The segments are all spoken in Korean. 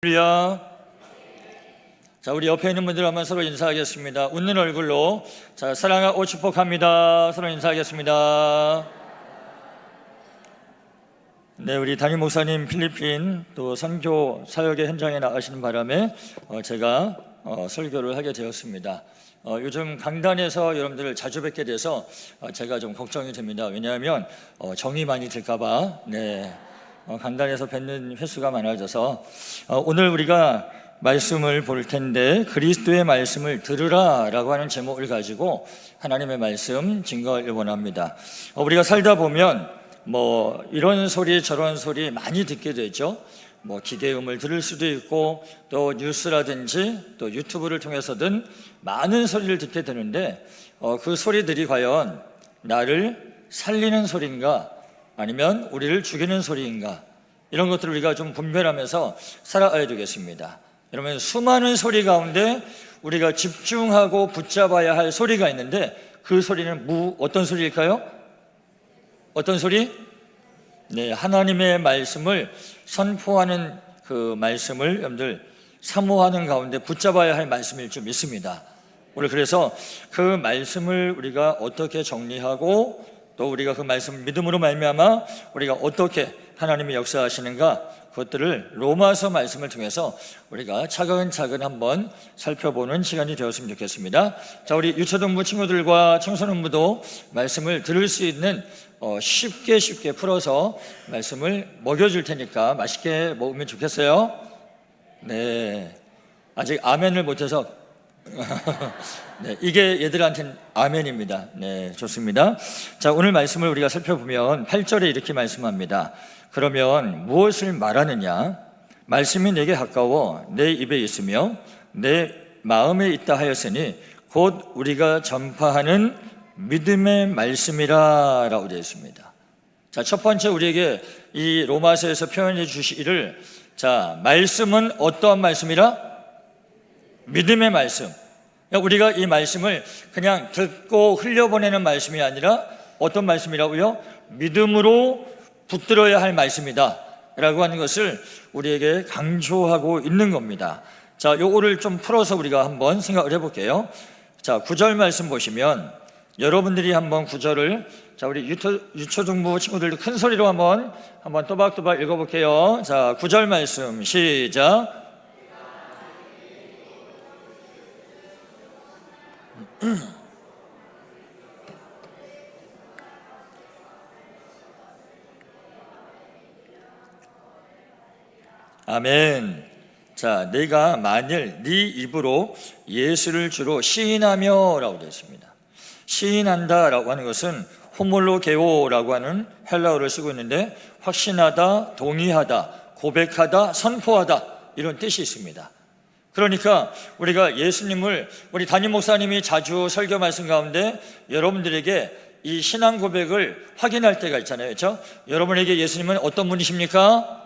할렐루야. 자, 우리 옆에 있는 분들 한번 서로 인사하겠습니다. 웃는 얼굴로. 자, 사랑하고 축복합니다. 서로 인사하겠습니다. 네, 우리 담임 목사님 필리핀 또 선교 사역의 현장에 나가시는 바람에 제가 설교를 하게 되었습니다. 요즘 강단에서 여러분들을 자주 뵙게 돼서 제가 좀 걱정이 됩니다. 왜냐하면 정이 많이 들까봐. 네. 강단에서 뵙는 횟수가 많아져서 오늘 우리가 말씀을 볼 텐데, 그리스도의 말씀을 들으라 라고 하는 제목을 가지고 하나님의 말씀 증거를 원합니다. 우리가 살다 보면 뭐 이런 소리 저런 소리 많이 듣게 되죠. 뭐 기계음을 들을 수도 있고 또 뉴스라든지 또 유튜브를 통해서든 많은 소리를 듣게 되는데 그 소리들이 과연 나를 살리는 소리인가 아니면 우리를 죽이는 소리인가, 이런 것들을 우리가 좀 분별하면서 살아가야 되겠습니다. 여러분, 수많은 소리 가운데 우리가 집중하고 붙잡아야 할 소리가 있는데 그 소리는 어떤 소리일까요? 어떤 소리? 네, 하나님의 말씀을 선포하는 그 말씀을 여러분들 사모하는 가운데 붙잡아야 할 말씀일 줄 믿습니다. 오늘 그래서 그 말씀을 우리가 어떻게 정리하고 또 우리가 그 말씀 믿음으로 말미암아 우리가 어떻게 하나님이 역사하시는가, 그것들을 로마서 말씀을 통해서 우리가 차근차근 한번 살펴보는 시간이 되었으면 좋겠습니다. 자, 우리 유초등부 친구들과 청소년부도 말씀을 들을 수 있는 쉽게 풀어서 말씀을 먹여줄 테니까 맛있게 먹으면 좋겠어요. 네, 아직 아멘을 못해서 네, 이게 얘들한테는 아멘입니다. 네, 좋습니다. 자, 오늘 말씀을 우리가 살펴보면 8절에 이렇게 말씀합니다. 그러면 무엇을 말하느냐? 말씀이 내게 가까워 내 입에 있으며 내 마음에 있다 하였으니 곧 우리가 전파하는 믿음의 말씀이라 라고 되어 있습니다. 자, 첫 번째 우리에게 이 로마서에서 표현해 주시기를, 자, 말씀은 어떠한 말씀이라? 믿음의 말씀. 우리가 이 말씀을 그냥 듣고 흘려보내는 말씀이 아니라 어떤 말씀이라고요? 믿음으로 붙들어야 할 말씀이다 라고 하는 것을 우리에게 강조하고 있는 겁니다. 자, 요거를 좀 풀어서 우리가 한번 생각을 해볼게요. 자, 9절 말씀 보시면 여러분들이 한번 9절을, 자, 우리 유초등부 친구들도 큰 소리로 한번 또박또박 읽어볼게요. 자, 9절 말씀 시작. 아멘. 자, 내가 만일 네 입으로 예수를 주로 시인하며 라고 되어 있습니다. 시인한다 라고 하는 것은 호몰로게오라고 하는 헬라어를 쓰고 있는데, 확신하다, 동의하다, 고백하다, 선포하다, 이런 뜻이 있습니다. 그러니까 우리가 예수님을, 우리 담임 목사님이 자주 설교 말씀 가운데 여러분들에게 이 신앙 고백을 확인할 때가 있잖아요, 그렇죠? 여러분에게 예수님은 어떤 분이십니까?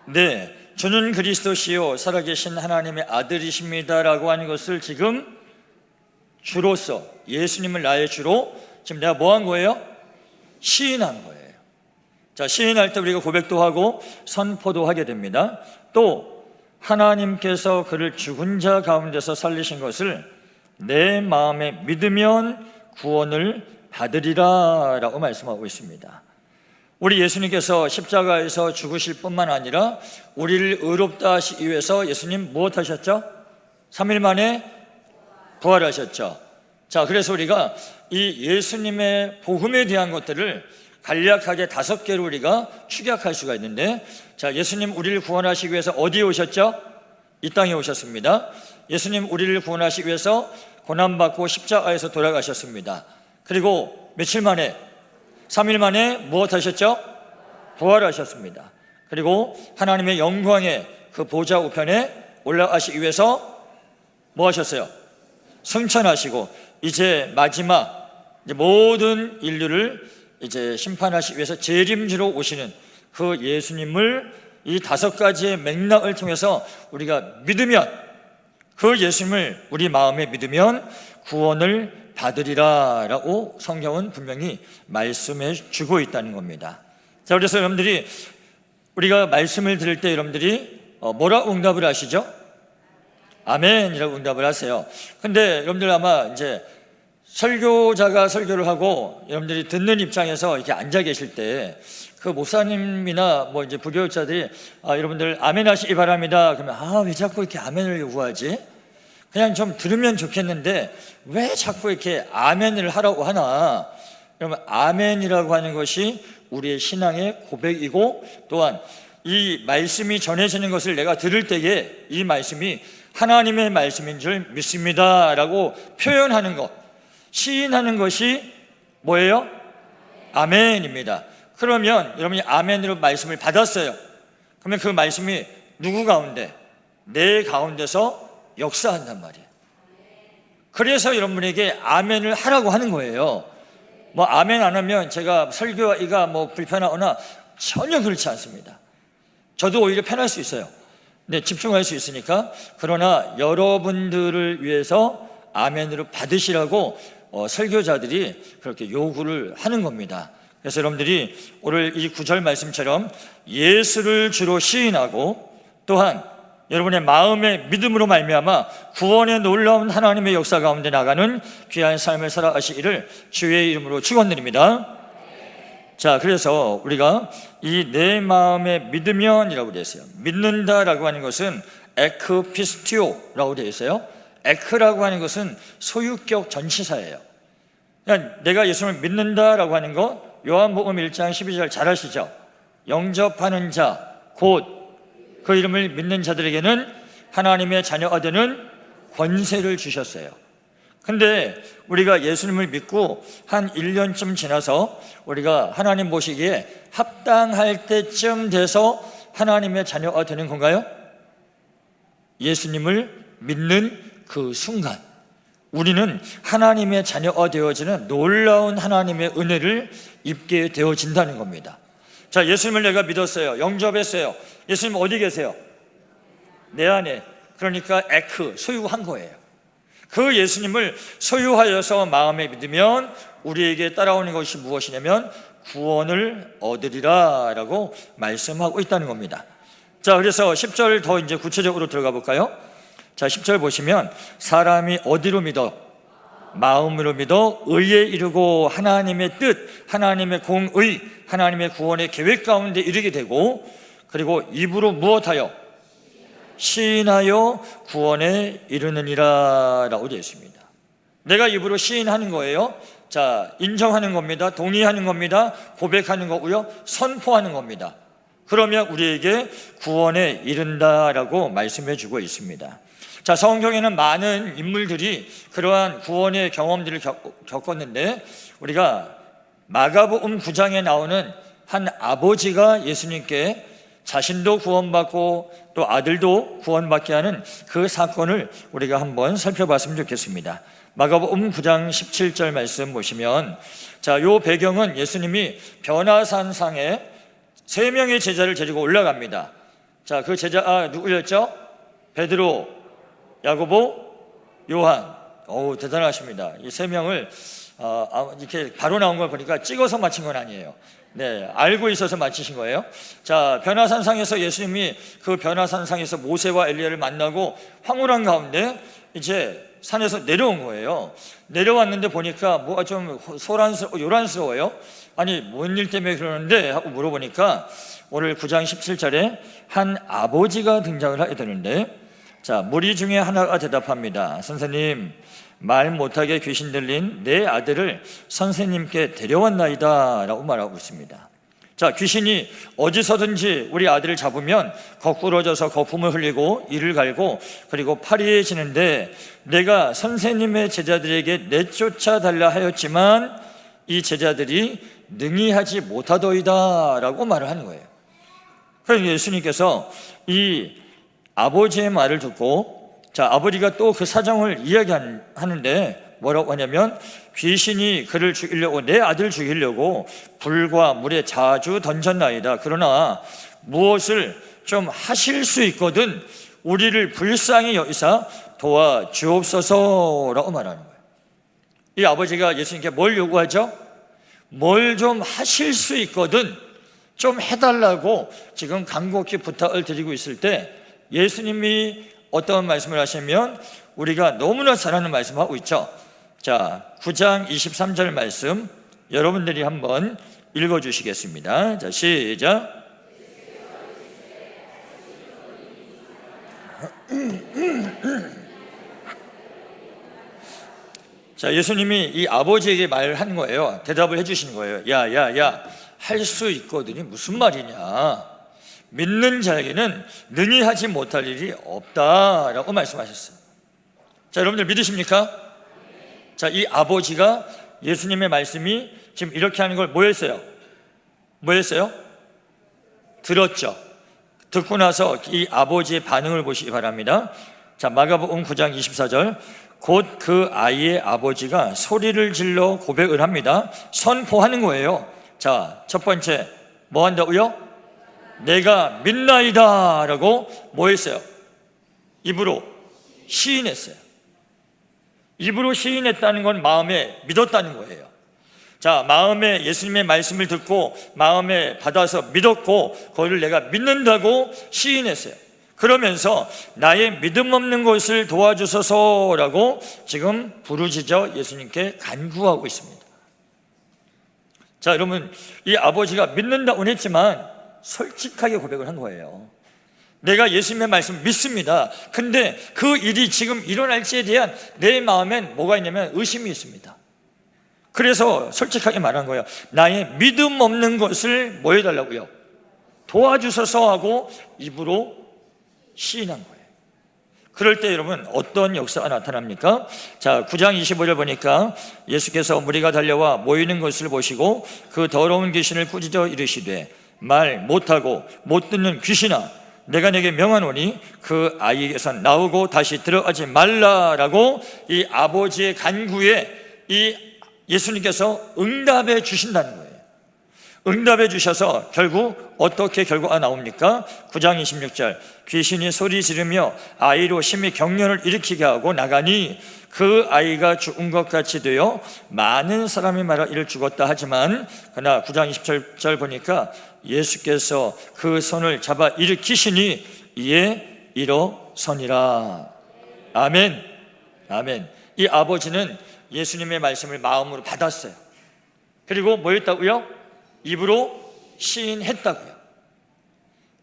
네, 주는 그리스도시요 살아계신 하나님의 아들이십니다 라고 하는 것을 지금 주로서, 예수님을 나의 주로 지금 내가 뭐 한 거예요? 시인한 거예요. 자, 시인할 때 우리가 고백도 하고 선포도 하게 됩니다. 또 하나님께서 그를 죽은 자 가운데서 살리신 것을 내 마음에 믿으면 구원을 받으리라 라고 말씀하고 있습니다. 우리 예수님께서 십자가에서 죽으실 뿐만 아니라 우리를 의롭다 하시기 위해서 예수님 무엇 하셨죠? 3일 만에 부활하셨죠. 자, 그래서 우리가 이 예수님의 복음에 대한 것들을 간략하게 5개로 우리가 축약할 수가 있는데, 자, 예수님 우리를 구원하시기 위해서 어디에 오셨죠? 이 땅에 오셨습니다. 예수님 우리를 구원하시기 위해서 고난받고 십자가에서 돌아가셨습니다. 그리고 며칠 만에, 3일 만에 무엇 하셨죠? 부활하셨습니다. 그리고 하나님의 영광의 그 보좌 우편에 올라가시기 위해서 뭐 하셨어요? 승천하시고 이제 마지막 모든 인류를 이제 심판하시기 위해서 재림주로 오시는 그 예수님을 이 5가지의 맥락을 통해서 우리가 믿으면, 그 예수님을 우리 마음에 믿으면 구원을 받으리라 라고 성경은 분명히 말씀해 주고 있다는 겁니다. 자, 그래서 여러분들이 우리가 말씀을 들을 때 여러분들이 뭐라고 응답을 하시죠? 아멘이라고 응답을 하세요. 근데 여러분들 아마 이제 설교자가 설교를 하고 여러분들이 듣는 입장에서 이렇게 앉아 계실 때 그 목사님이나 뭐 이제 부교육자들이 여러분들 아멘 하시기 바랍니다. 그러면 왜 자꾸 이렇게 아멘을 요구하지? 그냥 좀 들으면 좋겠는데 왜 자꾸 이렇게 아멘을 하라고 하나? 여러분, 아멘이라고 하는 것이 우리의 신앙의 고백이고, 또한 이 말씀이 전해지는 것을 내가 들을 때에 이 말씀이 하나님의 말씀인 줄 믿습니다 라고 표현하는 것, 시인하는 것이 뭐예요? 아멘입니다. 그러면 여러분이 아멘으로 말씀을 받았어요. 그러면 그 말씀이 누구 가운데? 내 가운데서 역사한단 말이에요. 그래서 여러분에게 아멘을 하라고 하는 거예요. 뭐 아멘 안 하면 제가 설교가 뭐 불편하거나 전혀 그렇지 않습니다. 저도 오히려 편할 수 있어요. 네, 집중할 수 있으니까. 그러나 여러분들을 위해서 아멘으로 받으시라고 설교자들이 그렇게 요구를 하는 겁니다. 그래서 여러분들이 오늘 이 9절 말씀처럼 예수를 주로 시인하고, 또한 여러분의 마음의 믿음으로 말미암아 구원의 놀라운 하나님의 역사 가운데 나가는 귀한 삶을 살아가시기를 주의 이름으로 축원드립니다. 자, 그래서 우리가 이 내 마음에 믿으면이라고 되어 있어요. 믿는다라고 하는 것은 에크피스티오라고 되어 있어요. 에크라고 하는 것은 소유격 전치사예요. 그러니까 내가 예수님을 믿는다라고 하는 것, 요한복음 1장 12절 잘 아시죠? 영접하는 자, 곧 그 이름을 믿는 자들에게는 하나님의 자녀가 되는 권세를 주셨어요. 근데 우리가 예수님을 믿고 한 1년쯤 지나서 우리가 하나님 보시기에 합당할 때쯤 돼서 하나님의 자녀가 되는 건가요? 예수님을 믿는 그 순간 우리는 하나님의 자녀가 되어지는 놀라운 하나님의 은혜를 입게 되어진다는 겁니다. 자, 예수님을 내가 믿었어요. 영접했어요. 예수님 어디 계세요? 내 안에. 그러니까 에크, 소유한 거예요. 그 예수님을 소유하여서 마음에 믿으면 우리에게 따라오는 것이 무엇이냐면 구원을 얻으리라 라고 말씀하고 있다는 겁니다. 자, 그래서 10절 더 이제 구체적으로 들어가 볼까요? 자, 10절 보시면 사람이 어디로 믿어? 마음으로 믿어 의에 이르고 하나님의 뜻, 하나님의 공의, 하나님의 구원의 계획 가운데 이르게 되고, 그리고 입으로 무엇하여? 시인하여 구원에 이르느니라 라고 되어 있습니다. 내가 입으로 시인하는 거예요. 자, 인정하는 겁니다. 동의하는 겁니다. 고백하는 거고요. 선포하는 겁니다. 그러면 우리에게 구원에 이른다라고 말씀해 주고 있습니다. 자, 성경에는 많은 인물들이 그러한 구원의 경험들을 겪었는데, 우리가 마가복음 9장에 나오는 한 아버지가 예수님께 자신도 구원받고 또 아들도 구원받게 하는 그 사건을 우리가 한번 살펴봤으면 좋겠습니다. 마가복음 9장 17절 말씀 보시면, 자, 요 배경은 예수님이 변화산상에 3명의 제자를 데리고 올라갑니다. 자, 그 제자가 누구였죠? 베드로, 야고보, 요한. 대단하십니다. 이 3명을 이렇게 바로 나온 걸 보니까 찍어서 맞힌 건 아니에요. 네, 알고 있어서 맞히신 거예요. 자, 변화산상에서 예수님이 그 변화산상에서 모세와 엘리야를 만나고 황홀한 가운데 이제 산에서 내려온 거예요. 내려왔는데 보니까 뭐가 좀 요란스러워요. 아니, 뭔 일 때문에 그러는데 하고 물어보니까 오늘 9장 17절에 한 아버지가 등장을 하게 되는데, 자, 무리 중에 하나가 대답합니다. 선생님, 말 못하게 귀신 들린 내 아들을 선생님께 데려왔나이다 라고 말하고 있습니다. 자, 귀신이 어디서든지 우리 아들을 잡으면 거꾸러져서 거품을 흘리고 이를 갈고 그리고 파리해지는데, 내가 선생님의 제자들에게 내쫓아 달라 하였지만 이 제자들이 능히 하지 못하더이다 라고 말을 하는 거예요. 그래서 예수님께서 이 아버지의 말을 듣고, 자, 아버지가 또 그 사정을 이야기하는데 뭐라고 하냐면, 귀신이 그를 죽이려고, 내 아들 죽이려고 불과 물에 자주 던졌나이다. 그러나 무엇을 좀 하실 수 있거든 우리를 불쌍히 여기사 도와주옵소서라고 말하는 거예요. 이 아버지가 예수님께 뭘 요구하죠? 뭘 좀 하실 수 있거든 좀 해달라고 지금 간곡히 부탁을 드리고 있을 때 예수님이 어떤 말씀을 하시면 우리가 너무나 잘 아는 말씀하고 있죠. 자, 9장 23절 말씀 여러분들이 한번 읽어주시겠습니다. 자, 시작. 자, 예수님이 이 아버지에게 말한 거예요. 대답을 해주신 거예요. 야, 할 수 있거든이 무슨 말이냐. 믿는 자에게는 능히 하지 못할 일이 없다라고 말씀하셨어요. 자, 여러분들 믿으십니까? 자, 이 아버지가 예수님의 말씀이 지금 이렇게 하는 걸 뭐 했어요? 들었죠. 듣고 나서 이 아버지의 반응을 보시기 바랍니다. 자, 마가복음 9장 24절. 곧 그 아이의 아버지가 소리를 질러 고백을 합니다. 선포하는 거예요. 자, 첫 번째 뭐 한다고요? 내가 믿나이다 라고 뭐 했어요? 입으로 시인했어요. 입으로 시인했다는 건 마음에 믿었다는 거예요. 자, 마음에 예수님의 말씀을 듣고 마음에 받아서 믿었고 그걸 내가 믿는다고 시인했어요. 그러면서 나의 믿음 없는 것을 도와주소서라고 지금 부르짖어 예수님께 간구하고 있습니다. 자, 여러분, 이 아버지가 믿는다고 했지만 솔직하게 고백을 한 거예요. 내가 예수님의 말씀 믿습니다. 근데 그 일이 지금 일어날지에 대한 내 마음엔 뭐가 있냐면 의심이 있습니다. 그래서 솔직하게 말한 거예요. 나의 믿음 없는 것을 뭐 해달라고요? 도와주소서 하고 입으로 시인한 거예요. 그럴 때 여러분 어떤 역사가 나타납니까? 자, 9장 25절 보니까 예수께서 무리가 달려와 모이는 것을 보시고 그 더러운 귀신을 꾸짖어 이르시되 말 못하고 못 듣는 귀신아, 내가 내게 명하노니 그 아이에게서 나오고 다시 들어가지 말라라고 이 아버지의 간구에 이 예수님께서 응답해 주신다는 거예요. 응답해 주셔서 결국 어떻게 결과가 나옵니까? 9장 26절. 귀신이 소리 지르며 아이로 심히 경련을 일으키게 하고 나가니 그 아이가 죽은 것 같이 되어 많은 사람이 말하 이를 죽었다 하지만 그러나 9장 27절 보니까 예수께서 그 손을 잡아 일으키시니 이에 일어서니라. 아멘. 아멘. 이 아버지는 예수님의 말씀을 마음으로 받았어요. 그리고 뭐 했다고요? 입으로 시인했다고요.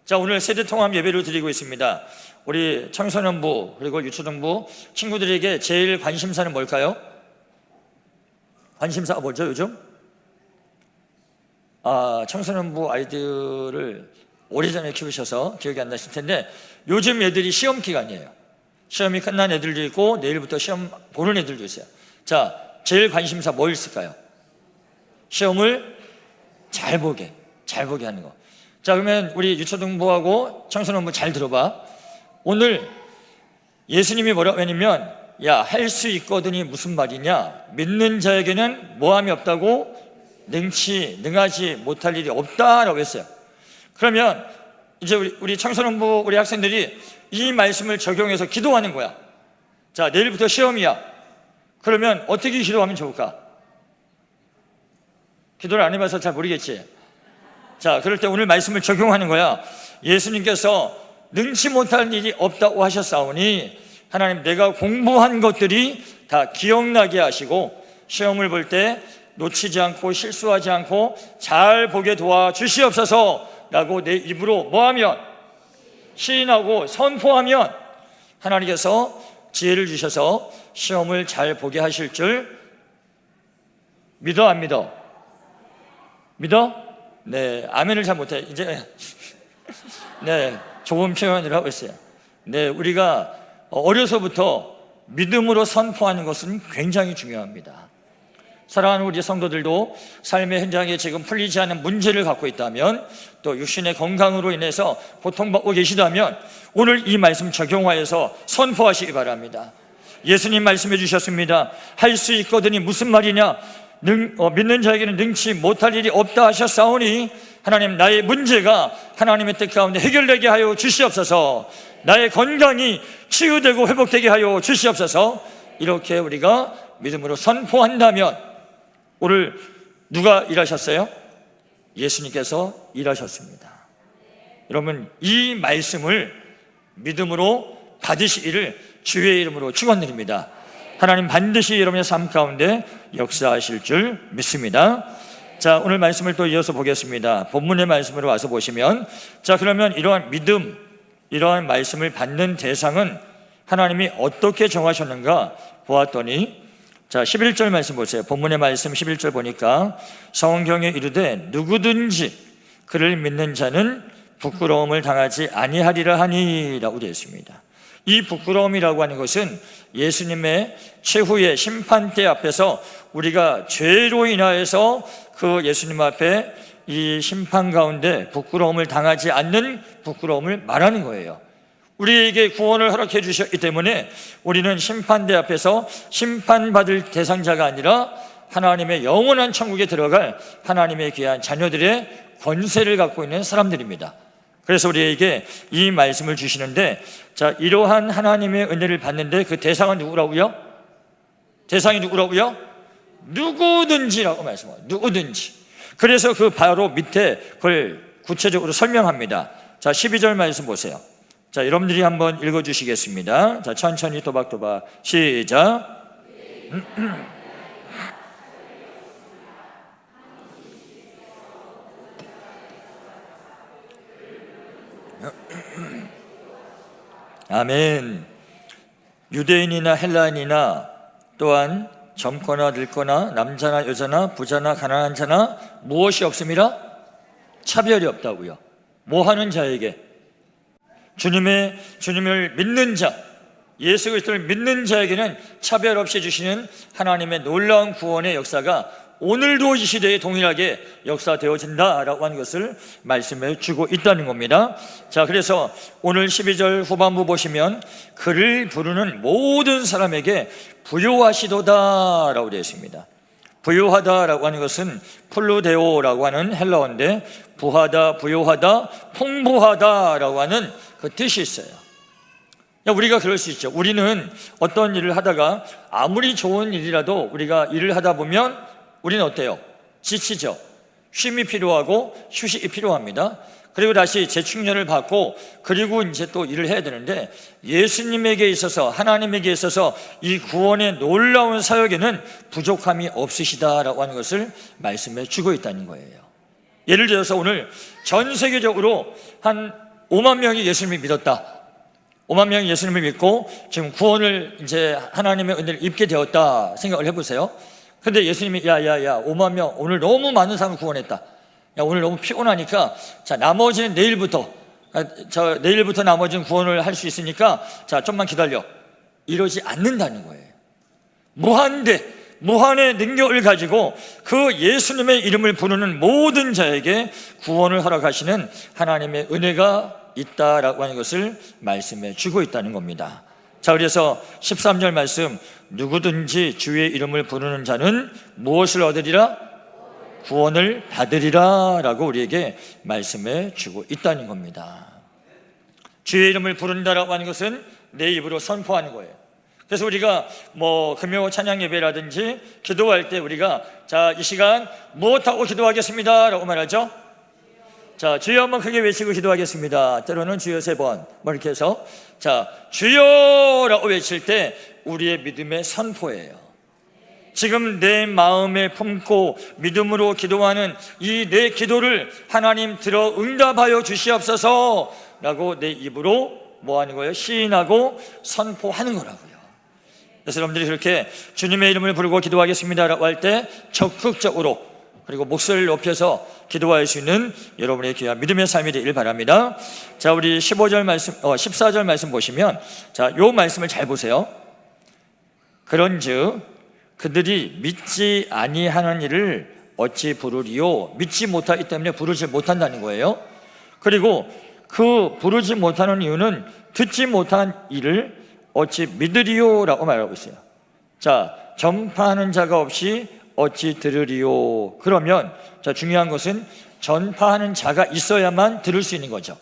자, 오늘 세대통합 예배를 드리고 있습니다. 우리 청소년부 그리고 유초등부 친구들에게 제일 관심사는 뭘까요? 관심사가 뭐죠 요즘? 청소년부 아이들을 오래전에 키우셔서 기억이 안 나실 텐데 요즘 애들이 시험 기간이에요. 시험이 끝난 애들도 있고 내일부터 시험 보는 애들도 있어요. 자, 제일 관심사 뭐 있을까요? 시험을 잘 보게 하는 거. 자, 그러면 우리 유초등부하고 청소년부 잘 들어봐. 오늘 예수님이 뭐라고 했냐면 야, 할 수 있거든이 무슨 말이냐? 믿는 자에게는 모함이 없다고 능하지 못할 일이 없다라고 했어요. 그러면 이제 우리 청소년부 우리 학생들이 이 말씀을 적용해서 기도하는 거야. 자, 내일부터 시험이야. 그러면 어떻게 기도하면 좋을까? 기도를 안 해봐서 잘 모르겠지. 자, 그럴 때 오늘 말씀을 적용하는 거야. 예수님께서 능치 못할 일이 없다고 하셨사오니 하나님, 내가 공부한 것들이 다 기억나게 하시고 시험을 볼 때 놓치지 않고 실수하지 않고 잘 보게 도와주시옵소서 라고 내 입으로 뭐하면 시인하고 선포하면 하나님께서 지혜를 주셔서 시험을 잘 보게 하실 줄 믿어 안 믿어? 믿어? 네, 아멘을 잘 못해. 이제 네, 좋은 표현을 하고 있어요. 네, 우리가 어려서부터 믿음으로 선포하는 것은 굉장히 중요합니다. 사랑하는 우리 성도들도 삶의 현장에 지금 풀리지 않은 문제를 갖고 있다면 또 육신의 건강으로 인해서 고통받고 계시다면 오늘 이 말씀 적용하여서 선포하시기 바랍니다. 예수님 말씀해 주셨습니다. 할 수 있거든이 무슨 말이냐? 믿는 자에게는 능치 못할 일이 없다 하셨사오니 하나님, 나의 문제가 하나님의 뜻 가운데 해결되게 하여 주시옵소서. 나의 건강이 치유되고 회복되게 하여 주시옵소서. 이렇게 우리가 믿음으로 선포한다면 오늘 누가 일하셨어요? 예수님께서 일하셨습니다. 여러분, 이 말씀을 믿음으로 받으시기를 주의 이름으로 축원드립니다. 하나님 반드시 여러분의 삶 가운데 역사하실 줄 믿습니다. 자, 오늘 말씀을 또 이어서 보겠습니다. 본문의 말씀으로 와서 보시면, 자, 그러면 이러한 믿음, 이러한 말씀을 받는 대상은 하나님이 어떻게 정하셨는가 보았더니, 자, 11절 말씀 보세요. 본문의 말씀 11절 보니까 성경에 이르되 누구든지 그를 믿는 자는 부끄러움을 당하지 아니하리라 하니라고 되어 있습니다. 이 부끄러움이라고 하는 것은 예수님의 최후의 심판대 앞에서 우리가 죄로 인하여서 그 예수님 앞에 이 심판 가운데 부끄러움을 당하지 않는 부끄러움을 말하는 거예요. 우리에게 구원을 허락해 주셨기 때문에 우리는 심판대 앞에서 심판받을 대상자가 아니라 하나님의 영원한 천국에 들어갈 하나님의 귀한 자녀들의 권세를 갖고 있는 사람들입니다. 그래서 우리에게 이 말씀을 주시는데, 자, 이러한 하나님의 은혜를 받는데 그 대상은 누구라고요? 대상이 누구라고요? 누구든지라고 말씀해요. 누구든지. 그래서 그 바로 밑에 그걸 구체적으로 설명합니다. 자, 12절 말씀 보세요. 자, 여러분들이 한번 읽어주시겠습니다. 자, 천천히 또박또박 시작. 아멘. 유대인이나 헬라인이나 또한 젊거나 늙거나 남자나 여자나 부자나 가난한 자나 무엇이 없습니다. 차별이 없다고요. 뭐 하는 자에게? 주님을 믿는 자, 예수 그리스도를 믿는 자에게는 차별 없이 주시는 하나님의 놀라운 구원의 역사가 오늘도 이 시대에 동일하게 역사되어진다라고 하는 것을 말씀해 주고 있다는 겁니다. 자, 그래서 오늘 12절 후반부 보시면 그를 부르는 모든 사람에게 부요하시도다라고 되어 있습니다. 부요하다라고 하는 것은 플루데오라고 하는 헬라어인데 부하다, 부요하다, 풍부하다라고 하는 그 뜻이 있어요. 우리가 그럴 수 있죠. 우리는 어떤 일을 하다가 아무리 좋은 일이라도 우리가 일을 하다 보면 우리는 어때요? 지치죠. 쉼이 필요하고 휴식이 필요합니다. 그리고 다시 재충전을 받고 그리고 이제 또 일을 해야 되는데, 예수님에게 있어서, 하나님에게 있어서 이 구원의 놀라운 사역에는 부족함이 없으시다라고 하는 것을 말씀해 주고 있다는 거예요. 예를 들어서 오늘 전 세계적으로 한 5만 명이 예수님을 믿었다. 5만 명이 예수님을 믿고 지금 구원을 이제 하나님의 은혜를 입게 되었다 생각을 해보세요. 근데 예수님이 야 5만 명 오늘 너무 많은 사람을 구원했다. 야, 오늘 너무 피곤하니까 자, 나머지는 내일부터 나머지는 구원을 할 수 있으니까 자, 좀만 기다려. 이러지 않는다는 거예요. 무한의 능력을 가지고 그 예수님의 이름을 부르는 모든 자에게 구원을 허락하시는 하나님의 은혜가 있다라고 하는 것을 말씀해 주고 있다는 겁니다. 자, 그래서 13절 말씀, 누구든지 주의 이름을 부르는 자는 무엇을 얻으리라? 구원을 받으리라 라고 우리에게 말씀해 주고 있다는 겁니다. 주의 이름을 부른다라고 하는 것은 내 입으로 선포하는 거예요. 그래서 우리가 금요 찬양 예배라든지 기도할 때 우리가 자, 이 시간 무엇하고 기도하겠습니다 라고 말하죠. 자, 주여 한번 크게 외치고 기도하겠습니다. 때로는 주여 3번 이렇게 해서 자, 주여라고 외칠 때 우리의 믿음의 선포예요. 지금 내 마음에 품고 믿음으로 기도하는 이 내 기도를 하나님 들어 응답하여 주시옵소서 라고 내 입으로 하는 거예요? 시인하고 선포하는 거라고요. 그래서 여러분들이 그렇게 주님의 이름을 부르고 기도하겠습니다 라고 할 때 적극적으로 그리고 목소리를 높여서 기도할 수 있는 여러분의 귀한 믿음의 삶이 되길 바랍니다. 자, 우리 14절 말씀 보시면 자, 요 말씀을 잘 보세요. 그런즉 그들이 믿지 아니하는 일을 어찌 부르리요? 믿지 못하기 때문에 부르지 못한다는 거예요. 그리고 그 부르지 못하는 이유는 듣지 못한 일을 어찌 믿으리요? 라고 말하고 있어요. 자, 전파하는 자가 없이 어찌 들으리요? 그러면 자, 중요한 것은 전파하는 자가 있어야만 들을 수 있는 거죠.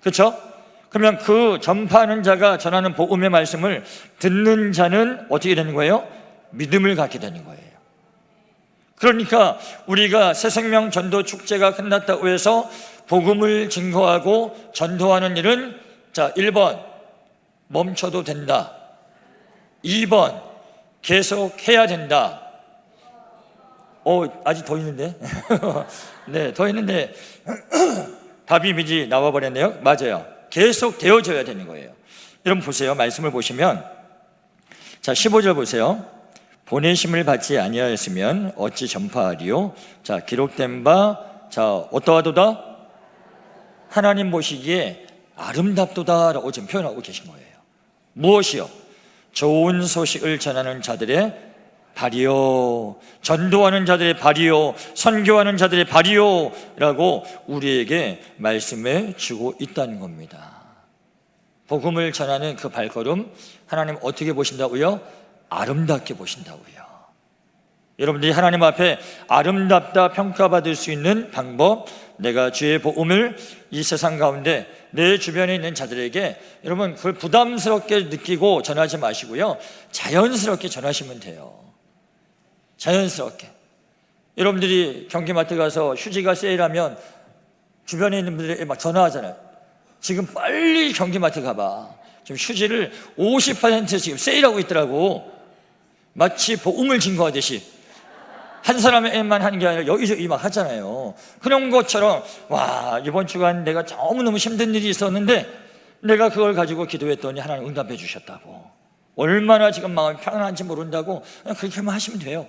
그렇죠? 그러면 그 전파하는 자가 전하는 복음의 말씀을 듣는 자는 어떻게 되는 거예요? 믿음을 갖게 되는 거예요. 그러니까 우리가 새생명 전도 축제가 끝났다고 해서 복음을 증거하고 전도하는 일은 1번 멈춰도 된다, 2번 계속 해야 된다. 아직 더 있는데? 네, 더 있는데 답이 미리 나와버렸네요. 맞아요. 계속 되어져야 되는 거예요. 여러분 보세요. 말씀을 보시면 15절 보세요. 보내심을 받지 아니하였으면 어찌 전파하리요? 기록된 바 어떠하도다? 하나님 보시기에 아름답도다라고 지금 표현하고 계신 거예요. 무엇이요? 좋은 소식을 전하는 자들의 발이요, 전도하는 자들의 발이요, 선교하는 자들의 발이요 라고 우리에게 말씀해 주고 있다는 겁니다. 복음을 전하는 그 발걸음 하나님 어떻게 보신다고요? 아름답게 보신다고요. 여러분들이 하나님 앞에 아름답다 평가받을 수 있는 방법, 내가 주의 복음을 이 세상 가운데 내 주변에 있는 자들에게 여러분 그걸 부담스럽게 느끼고 전하지 마시고요, 자연스럽게 전하시면 돼요. 자연스럽게. 여러분들이 경기마트 가서 휴지가 세일하면 주변에 있는 분들에게 막 전화하잖아요. 지금 빨리 경기마트 가봐. 지금 휴지를 50% 지금 세일하고 있더라고. 마치 복음을 증거하듯이 한 사람에만 하는 게 아니라 여기저기 막 하잖아요. 그런 것처럼 와, 이번 주간 내가 너무너무 힘든 일이 있었는데 내가 그걸 가지고 기도했더니 하나님 응답해 주셨다고, 얼마나 지금 마음이 편안한지 모른다고 그냥 그렇게만 하시면 돼요.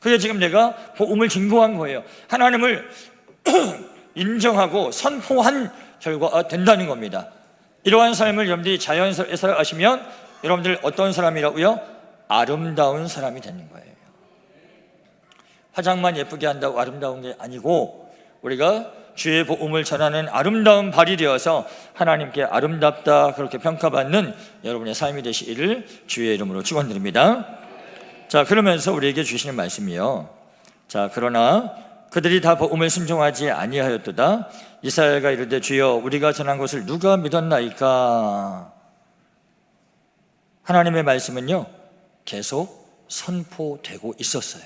그게 지금 내가 복음을 증거한 거예요. 하나님을 인정하고 선포한 결과가 된다는 겁니다. 이러한 삶을 여러분들이 자연스럽게 살아가시면 여러분들 어떤 사람이라고요? 아름다운 사람이 되는 거예요. 화장만 예쁘게 한다고 아름다운 게 아니고 우리가 주의 복음을 전하는 아름다운 발이 되어서 하나님께 아름답다 그렇게 평가받는 여러분의 삶이 되시기를 주의 이름으로 축원드립니다. 그러면서 우리에게 주시는 말씀이요, 그러나 그들이 다 복음을 순종하지 아니하였도다. 이사야가 이르되 주여 우리가 전한 것을 누가 믿었나이까. 하나님의 말씀은요 계속 선포되고 있었어요.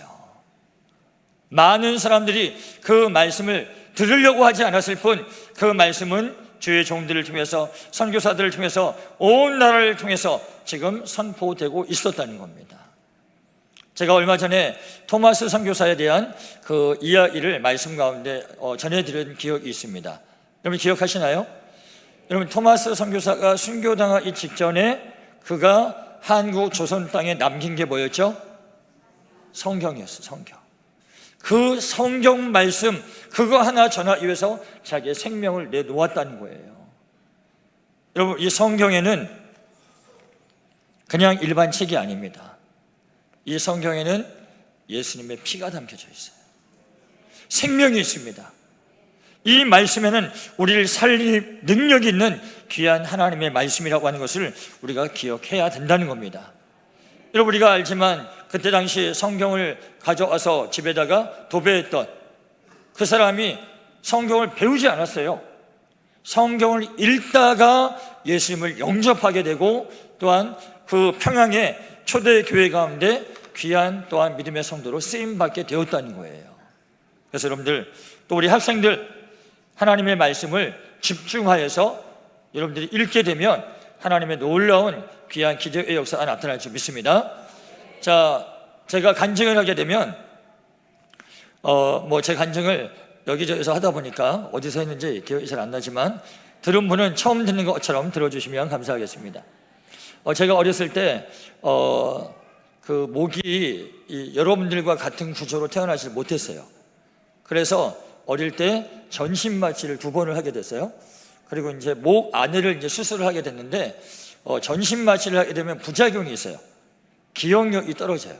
많은 사람들이 그 말씀을 들으려고 하지 않았을 뿐 그 말씀은 주의 종들을 통해서, 선교사들을 통해서, 온 나라를 통해서 지금 선포되고 있었다는 겁니다. 제가 얼마 전에 토마스 선교사에 대한 그 이야기를 말씀 가운데 전해드린 기억이 있습니다. 여러분 기억하시나요? 여러분 토마스 선교사가 순교당하기 직전에 그가 한국 조선 땅에 남긴 게 뭐였죠? 성경이었어요. 성경. 그 성경 말씀 그거 하나 전하기 위해서 자기의 생명을 내놓았다는 거예요. 여러분 이 성경에는 그냥 일반 책이 아닙니다. 이 성경에는 예수님의 피가 담겨져 있어요. 생명이 있습니다. 이 말씀에는 우리를 살릴 능력이 있는 귀한 하나님의 말씀이라고 하는 것을 우리가 기억해야 된다는 겁니다. 여러분 우리가 알지만 그때 당시 성경을 가져와서 집에다가 도배했던 그 사람이 성경을 배우지 않았어요. 성경을 읽다가 예수님을 영접하게 되고 또한 그 평양의 초대교회 가운데 귀한 또한 믿음의 성도로 쓰임받게 되었다는 거예요. 그래서 여러분들 또 우리 학생들 하나님의 말씀을 집중하여서 여러분들이 읽게 되면 하나님의 놀라운 귀한 기적의 역사가 나타날 줄 믿습니다. 제가 간증을 하게 되면 제 간증을 여기저기서 하다 보니까 어디서 했는지 기억이 잘 안 나지만 들은 분은 처음 듣는 것처럼 들어주시면 감사하겠습니다. 제가 어렸을 때 그 목이 여러분들과 같은 구조로 태어나지 못했어요. 그래서 어릴 때 전신 마취를 2번을 하게 됐어요. 그리고 이제 목 안에를 이제 수술을 하게 됐는데 전신 마취를 하게 되면 부작용이 있어요. 기억력이 떨어져요.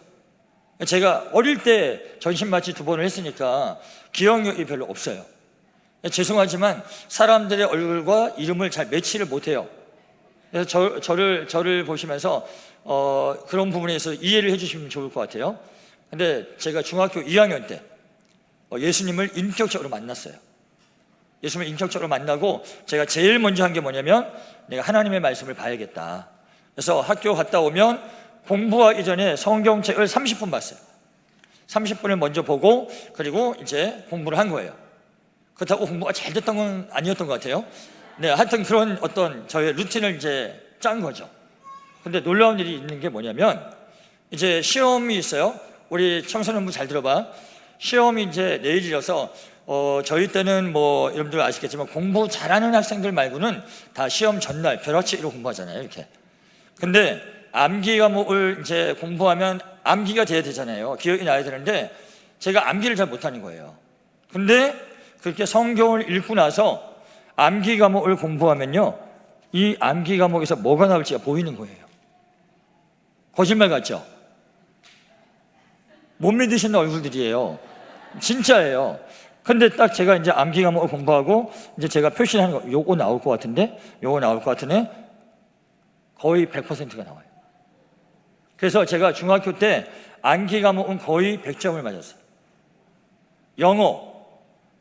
제가 어릴 때 전신 마취 2번을 했으니까 기억력이 별로 없어요. 죄송하지만 사람들의 얼굴과 이름을 잘 매치를 못해요. 그래서 저를 보시면서 그런 부분에서 이해를 해주시면 좋을 것 같아요. 근데 제가 중학교 2학년 때 예수님을 인격적으로 만났어요. 예수님을 인격적으로 만나고 제가 제일 먼저 한 게 뭐냐면 내가 하나님의 말씀을 봐야겠다. 그래서 학교 갔다 오면 공부하기 전에 성경책을 30분 봤어요. 30분을 먼저 보고 그리고 이제 공부를 한 거예요. 그렇다고 공부가 잘 됐던 건 아니었던 것 같아요. 네, 하여튼 그런 어떤 저의 루틴을 이제 짠 거죠. 근데 놀라운 일이 있는 게 뭐냐면 이제 시험이 있어요. 우리 청소년부 잘 들어봐. 시험이 이제 내일이라서 저희 때는 뭐 여러분들 아시겠지만 공부 잘하는 학생들 말고는 다 시험 전날 벼락치기로 공부하잖아요. 이렇게. 근데 암기 과목을 이제 공부하면 암기가 돼야 되잖아요. 기억이 나야 되는데 제가 암기를 잘 못하는 거예요. 근데 그렇게 성경을 읽고 나서 암기 과목을 공부하면요, 이 암기 과목에서 뭐가 나올지가 보이는 거예요. 거짓말 같죠? 못 믿으시는 얼굴들이에요. 진짜예요. 근데 딱 제가 이제 암기 과목을 공부하고 이제 제가 표시하는 거, 요거 나올 것 같은데, 요거 나올 것 같으네, 거의 100%가 나와요. 그래서 제가 중학교 때 암기 과목은 거의 100점을 맞았어요.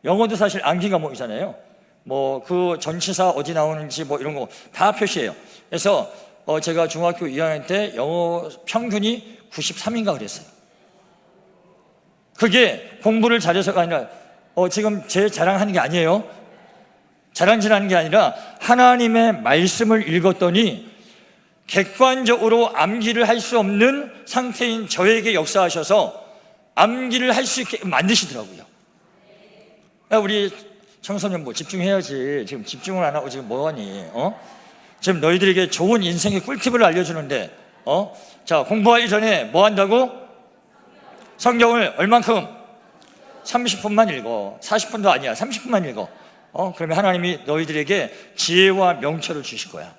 영어도 사실 암기 과목이잖아요. 뭐 그 전치사 어디 나오는지 뭐 이런 거 다 표시해요. 그래서 제가 중학교 2학년 때 영어 평균이 93인가 그랬어요. 그게 공부를 잘해서가 아니라 지금 제 자랑하는 게 아니에요. 자랑질하는 게 아니라 하나님의 말씀을 읽었더니 객관적으로 암기를 할 수 없는 상태인 저에게 역사하셔서 암기를 할 수 있게 만드시더라고요. 우리 청소년 뭐 집중해야지. 지금 집중을 안 하고 지금 뭐하니? 지금 너희들에게 좋은 인생의 꿀팁을 알려주는데 자, 공부하기 전에 뭐 한다고? 성경을 얼만큼? 30분만 읽어. 40분도 아니야. 30분만 읽어. 그러면 하나님이 너희들에게 지혜와 명철을 주실 거야.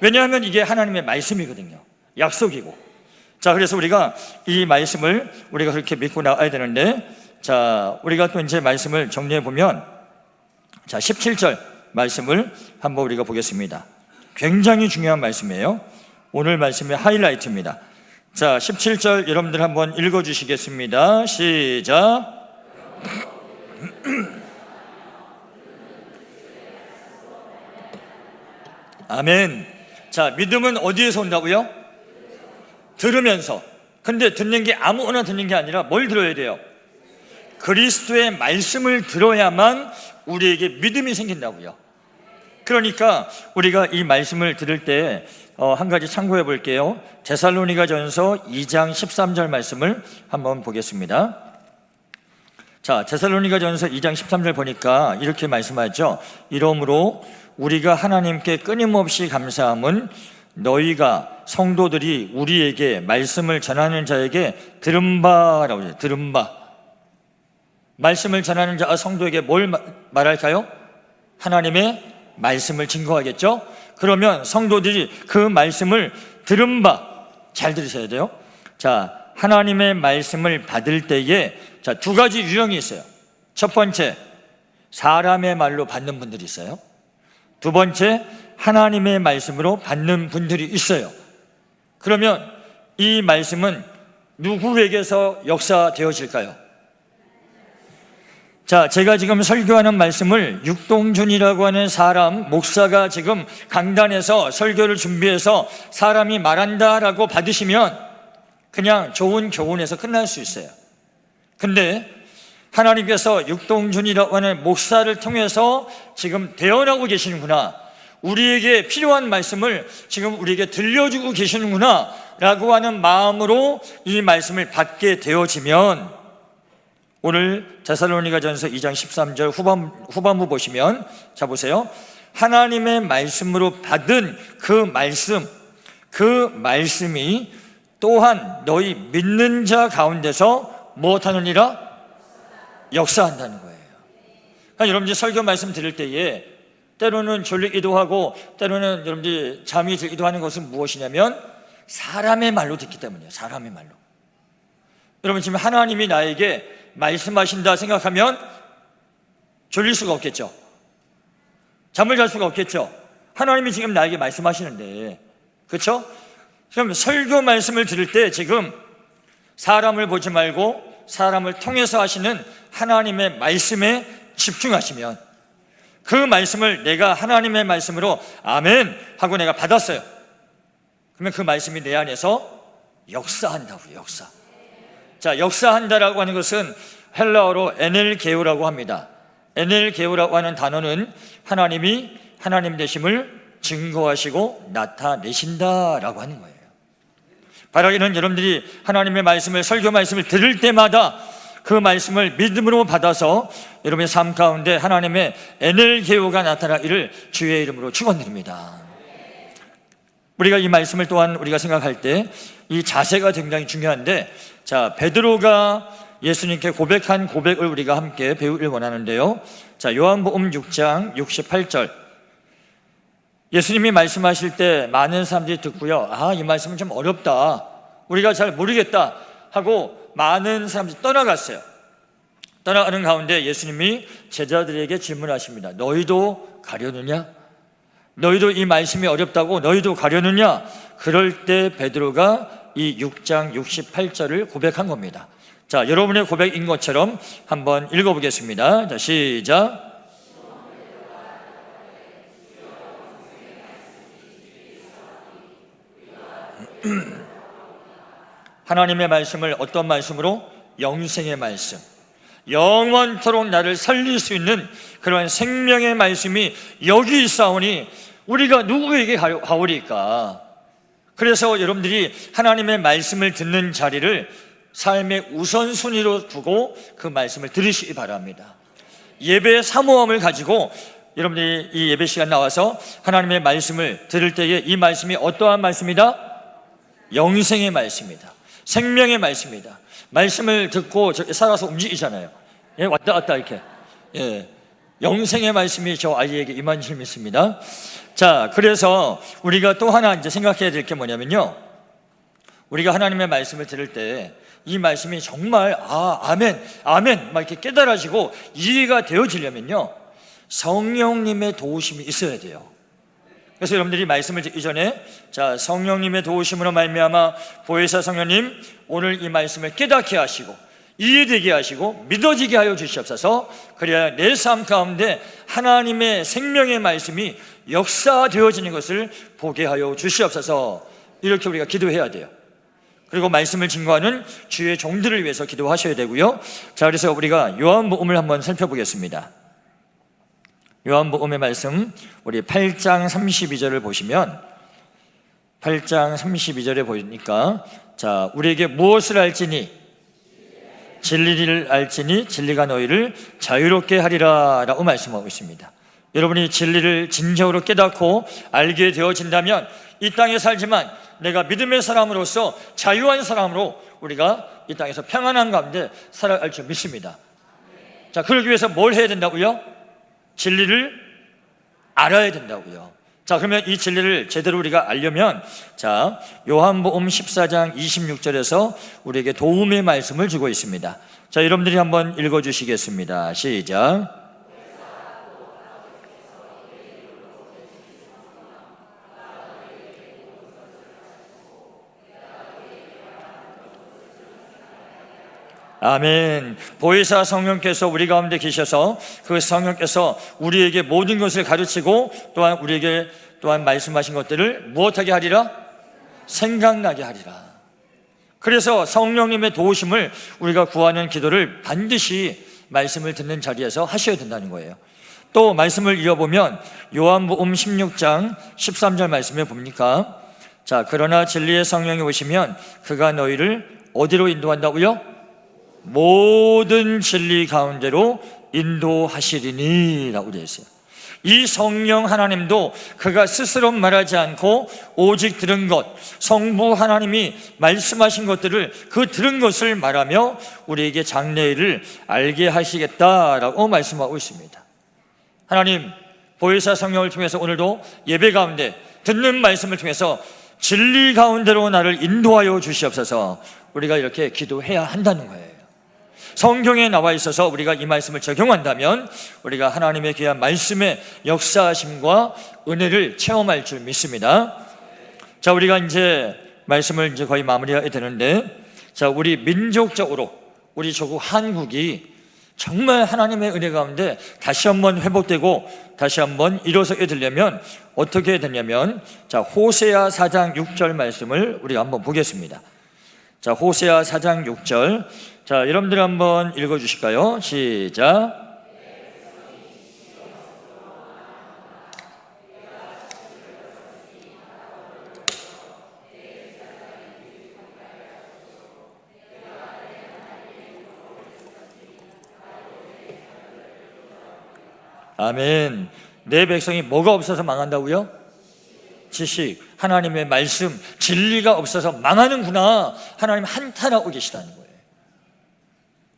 왜냐하면 이게 하나님의 말씀이거든요. 약속이고. 자, 그래서 우리가 이 말씀을 우리가 그렇게 믿고 나가야 되는데, 자, 우리가 또 이제 말씀을 정리해 보면, 자, 17절 말씀을 한번 우리가 보겠습니다. 굉장히 중요한 말씀이에요. 오늘 말씀의 하이라이트입니다. 자, 17절 여러분들 한번 읽어 주시겠습니다. 시작. 아멘. 자, 믿음은 어디에서 온다고요? 들으면서. 근데 듣는 게 아무거나 듣는 게 아니라 뭘 들어야 돼요? 그리스도의 말씀을 들어야만 우리에게 믿음이 생긴다고요. 그러니까 우리가 이 말씀을 들을 때 한 가지 참고해 볼게요. 데살로니가전서 2장 13절 말씀을 한번 보겠습니다. 자, 데살로니가전서 2장 13절 보니까 이렇게 말씀하죠. 이러므로 우리가 하나님께 끊임없이 감사함은 너희가 성도들이 우리에게 말씀을 전하는 자에게 들은 바라고 해요. 들은 바. 말씀을 전하는 자 성도에게 뭘 말할까요? 하나님의 말씀을 증거하겠죠? 그러면 성도들이 그 말씀을 들은 바, 잘 들으셔야 돼요. 자, 하나님의 말씀을 받을 때에 자, 두 가지 유형이 있어요. 첫 번째, 사람의 말로 받는 분들이 있어요. 두 번째, 하나님의 말씀으로 받는 분들이 있어요. 그러면 이 말씀은 누구에게서 역사되어질까요? 자, 제가 지금 설교하는 말씀을 육동준이라고 하는 사람, 목사가 지금 강단에서 설교를 준비해서 사람이 말한다라고 받으시면 그냥 좋은 교훈에서 끝날 수 있어요. 근데 하나님께서 육동준이라고 하는 목사를 통해서 지금 대언하고 계시는구나, 우리에게 필요한 말씀을 지금 우리에게 들려주고 계시는구나 라고 하는 마음으로 이 말씀을 받게 되어지면, 오늘 데살로니가전서 2장 13절 후반부 보시면, 자 보세요. 하나님의 말씀으로 받은 그 말씀이 또한 너희 믿는 자 가운데서 무엇하느니라? 역사한다는 거예요. 그러니까 여러분들 설교 말씀 들을 때에 때로는 졸리기도 하고 때로는 여러분들이 잠이 들기도 하는 것은 무엇이냐면 사람의 말로 듣기 때문이에요. 사람의 말로. 여러분 지금 하나님이 나에게 말씀하신다 생각하면 졸릴 수가 없겠죠. 잠을 잘 수가 없겠죠. 하나님이 지금 나에게 말씀하시는데, 그렇죠? 그럼 설교 말씀을 들을 때 지금 사람을 보지 말고 사람을 통해서 하시는 하나님의 말씀에 집중하시면, 그 말씀을 내가 하나님의 말씀으로 아멘 하고 내가 받았어요. 그러면 그 말씀이 내 안에서 역사한다고요. 역사. 자, 역사한다라고 하는 것은 헬라어로 에넬게오라고 합니다. 에넬게오라고 하는 단어는 하나님이 하나님 되심을 증거하시고 나타내신다라고 하는 거예요. 바라기는 여러분들이 하나님의 말씀을, 설교 말씀을 들을 때마다 그 말씀을 믿음으로 받아서 여러분의 삶 가운데 하나님의 에넬게오가 나타나기를 주의 이름으로 축원드립니다. 우리가 이 말씀을 또한 우리가 생각할 때 이 자세가 굉장히 중요한데, 자, 베드로가 예수님께 고백한 고백을 우리가 함께 배우길 원하는데요. 자, 요한복음 6장 68절. 예수님이 말씀하실 때 많은 사람들이 듣고요, 아, 이 말씀은 좀 어렵다, 우리가 잘 모르겠다 하고 많은 사람들이 떠나갔어요. 떠나가는 가운데 예수님이 제자들에게 질문하십니다. 너희도 가려느냐? 너희도 이 말씀이 어렵다고 너희도 가려느냐? 그럴 때 베드로가 이 6장 68절을 고백한 겁니다. 자, 여러분의 고백인 것처럼 한번 읽어보겠습니다. 자, 시작. 하나님의 말씀을 어떤 말씀으로? 영생의 말씀, 영원토록 나를 살릴 수 있는 그러한 생명의 말씀이 여기 있사오니 우리가 누구에게 가오리까? 그래서 여러분들이 하나님의 말씀을 듣는 자리를 삶의 우선순위로 두고 그 말씀을 들으시기 바랍니다. 예배의 사모함을 가지고 여러분들이 이 예배 시간 나와서 하나님의 말씀을 들을 때에 이 말씀이 어떠한 말씀이다? 영생의 말씀이다, 생명의 말씀이다. 말씀을 듣고 살아서 움직이잖아요. 예, 왔다 갔다 이렇게. 예, 영생의 말씀이 저 아이에게 임한 줄 믿습니다. 자, 그래서 우리가 또 하나 이제 생각해야 될 게 뭐냐면요, 우리가 하나님의 말씀을 들을 때 이 말씀이 정말 아멘, 아멘 막 이렇게 깨달아지고 이해가 되어지려면요, 성령님의 도우심이 있어야 돼요. 그래서 여러분들이 말씀을 듣기 전에, 자, 성령님의 도우심으로 말미암아 보혜사 성령님 오늘 이 말씀을 깨닫게 하시고 이해되게 하시고 믿어지게 하여 주시옵소서. 그래야 내 삶 가운데 하나님의 생명의 말씀이 역사되어지는 것을 보게 하여 주시옵소서. 이렇게 우리가 기도해야 돼요. 그리고 말씀을 증거하는 주의 종들을 위해서 기도하셔야 되고요. 자, 그래서 우리가 요한복음을 한번 살펴보겠습니다. 요한복음의 말씀 우리 8장 32절을 보시면, 8장 32절에 보니까, 자, 우리에게 무엇을 알지니 진리를 알지니 진리가 너희를 자유롭게 하리라 라고 말씀하고 있습니다. 여러분이 진리를 진정으로 깨닫고 알게 되어진다면 이 땅에 살지만 내가 믿음의 사람으로서 자유한 사람으로 우리가 이 땅에서 평안한 가운데 살아갈 줄 믿습니다. 자, 그러기 위해서 뭘 해야 된다고요? 진리를 알아야 된다고요. 자, 그러면 이 진리를 제대로 우리가 알려면, 자, 요한복음 14장 26절에서 우리에게 도움의 말씀을 주고 있습니다. 자, 여러분들이 한번 읽어주시겠습니다. 시작. 아멘. 보혜사 성령께서 우리 가운데 계셔서 그 성령께서 우리에게 모든 것을 가르치고 또한 우리에게 또한 말씀하신 것들을 무엇하게 하리라? 생각나게 하리라. 그래서 성령님의 도우심을 우리가 구하는 기도를 반드시 말씀을 듣는 자리에서 하셔야 된다는 거예요. 또 말씀을 이어보면 요한복음 16장 13절 말씀에 봅니까? 자, 그러나 진리의 성령이 오시면 그가 너희를 어디로 인도한다고요? 모든 진리 가운데로 인도하시리니 라고 되어 있어요. 이 성령 하나님도 그가 스스로 말하지 않고 오직 들은 것, 성부 하나님이 말씀하신 것들을 그 들은 것을 말하며 우리에게 장래일을 알게 하시겠다라고 말씀하고 있습니다. 하나님, 보혜사 성령을 통해서 오늘도 예배 가운데 듣는 말씀을 통해서 진리 가운데로 나를 인도하여 주시옵소서. 우리가 이렇게 기도해야 한다는 거예요. 성경에 나와 있어서 우리가 이 말씀을 적용한다면 우리가 하나님의 귀한 말씀의 역사하심과 은혜를 체험할 줄 믿습니다. 자, 우리가 이제 말씀을 이제 거의 마무리해야 되는데, 자, 우리 민족적으로 우리 조국 한국이 정말 하나님의 은혜 가운데 다시 한번 회복되고 다시 한번 일어서게 되려면 어떻게 되냐면, 자, 호세아 4장 6절 말씀을 우리가 한번 보겠습니다. 자, 호세아 4장 6절. 자, 여러분들 한번 읽어 주실까요? 시작. 아멘. 내 백성이 뭐가 없어서 망한다고요? 지식, 하나님의 말씀, 진리가 없어서 망하는구나. 하나님 한탄하고 계시다는 거예요.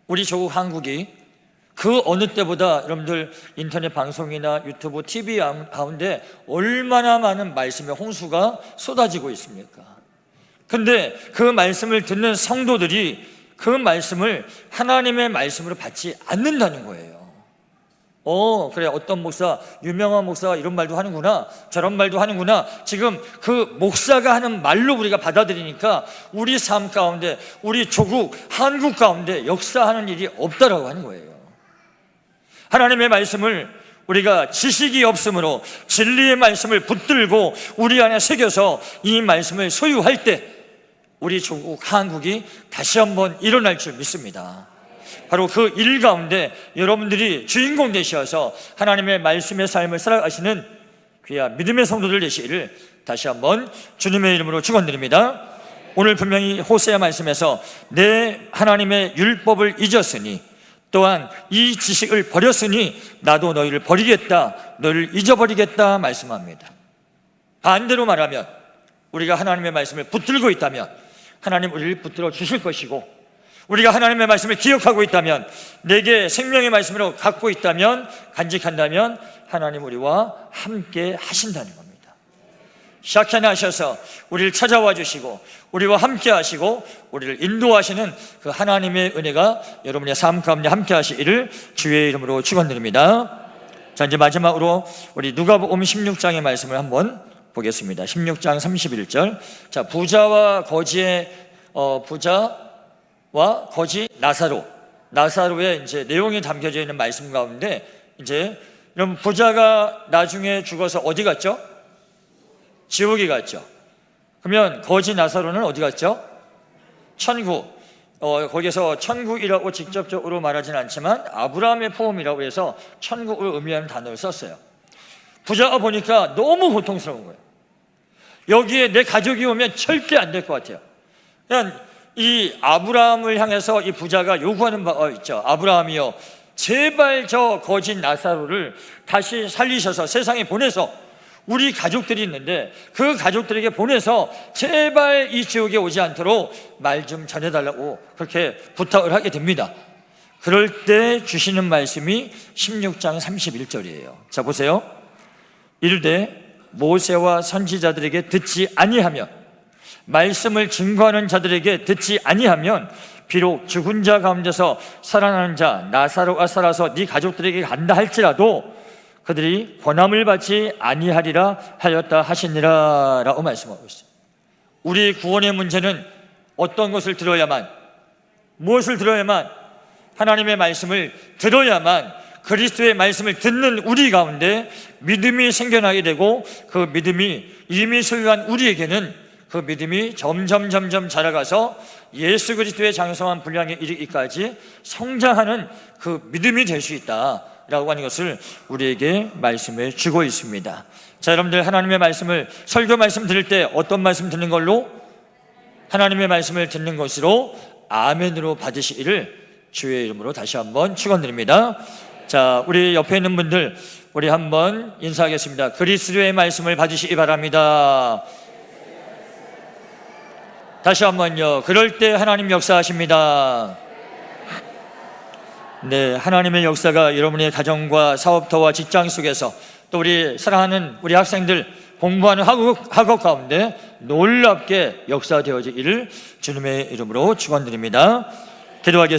우리 조국 한국이 그 어느 때보다 여러분들 인터넷 방송이나 유튜브, TV 가운데 얼마나 많은 말씀의 홍수가 쏟아지고 있습니까? 근데 그 말씀을 듣는 성도들이 그 말씀을 하나님의 말씀으로 받지 않는다는 거예요. 그래, 어떤 목사, 유명한 목사가 이런 말도 하는구나, 저런 말도 하는구나. 지금 그 목사가 하는 말로 우리가 받아들이니까 우리 삶 가운데, 우리 조국, 한국 가운데 역사하는 일이 없다라고 하는 거예요. 하나님의 말씀을 우리가 지식이 없으므로 진리의 말씀을 붙들고 우리 안에 새겨서 이 말씀을 소유할 때 우리 조국, 한국이 다시 한번 일어날 줄 믿습니다. 바로 그 일 가운데 여러분들이 주인공 되셔서 하나님의 말씀의 삶을 살아가시는 귀한 믿음의 성도들 되시기를 다시 한번 주님의 이름으로 축원드립니다. 오늘 분명히 호세아 말씀에서 내 하나님의 율법을 잊었으니 또한 이 지식을 버렸으니 나도 너희를 버리겠다, 너희를 잊어버리겠다 말씀합니다. 반대로 말하면 우리가 하나님의 말씀을 붙들고 있다면 하나님 우리를 붙들어 주실 것이고, 우리가 하나님의 말씀을 기억하고 있다면, 내게 생명의 말씀으로 갖고 있다면, 간직한다면 하나님 우리와 함께 하신다는 겁니다. 샤케나 하셔서 우리를 찾아와 주시고 우리와 함께 하시고 우리를 인도하시는 그 하나님의 은혜가 여러분의 삶 가운데 함께 하시기를 주의 이름으로 축원드립니다. 자, 이제 마지막으로 우리 누가복음 16장의 말씀을 한번 보겠습니다. 16장 31절. 자, 부자와 거지의 부자와 거지 나사로의 이제 내용이 담겨져 있는 말씀 가운데, 이제 여러분, 부자가 나중에 죽어서 어디 갔죠? 지옥에 갔죠. 그러면 거지 나사로는 어디 갔죠? 천국. 거기서 천국이라고 직접적으로 말하지는 않지만 아브라함의 포함이라고 해서 천국을 의미하는 단어를 썼어요. 부자가 보니까 너무 고통스러운 거예요. 여기에 내 가족이 오면 절대 안 될 것 같아요. 그냥 이 아브라함을 향해서 이 부자가 요구하는 바가 있죠. 아브라함이요, 제발 저 거지 나사로를 다시 살리셔서 세상에 보내서, 우리 가족들이 있는데 그 가족들에게 보내서 제발 이 지옥에 오지 않도록 말 좀 전해달라고 그렇게 부탁을 하게 됩니다. 그럴 때 주시는 말씀이 16장 31절이에요. 자, 보세요. 이르되 모세와 선지자들에게 듣지 아니하면, 말씀을 증거하는 자들에게 듣지 아니하면 비록 죽은 자 가운데서 살아나는 자 나사로가 살아서 네 가족들에게 간다 할지라도 그들이 권함을 받지 아니하리라 하였다 하시니라 라고 말씀하고 있어요. 우리 구원의 문제는 어떤 것을 들어야만, 무엇을 들어야만? 하나님의 말씀을 들어야만 그리스도의 말씀을 듣는 우리 가운데 믿음이 생겨나게 되고, 그 믿음이 이미 소유한 우리에게는 그 믿음이 점점 자라가서 예수 그리스도의 장성한 분량에 이르기까지 성장하는 그 믿음이 될 수 있다라고 하는 것을 우리에게 말씀해 주고 있습니다. 자, 여러분들, 하나님의 말씀을, 설교 말씀 들을 때 어떤 말씀 듣는 걸로? 하나님의 말씀을 듣는 것으로 아멘으로 받으시기를 주의 이름으로 다시 한번 축원드립니다. 자, 우리 옆에 있는 분들, 우리 한번 인사하겠습니다. 그리스도의 말씀을 받으시기 바랍니다. 다시 한번요. 그럴 때 하나님 역사하십니다. 네, 하나님의 역사가 여러분의 가정과 사업터와 직장 속에서, 또 우리 사랑하는 우리 학생들 공부하는 학업 가운데 놀랍게 역사되어지기를 주님의 이름으로 축원드립니다. 기도하겠습니다.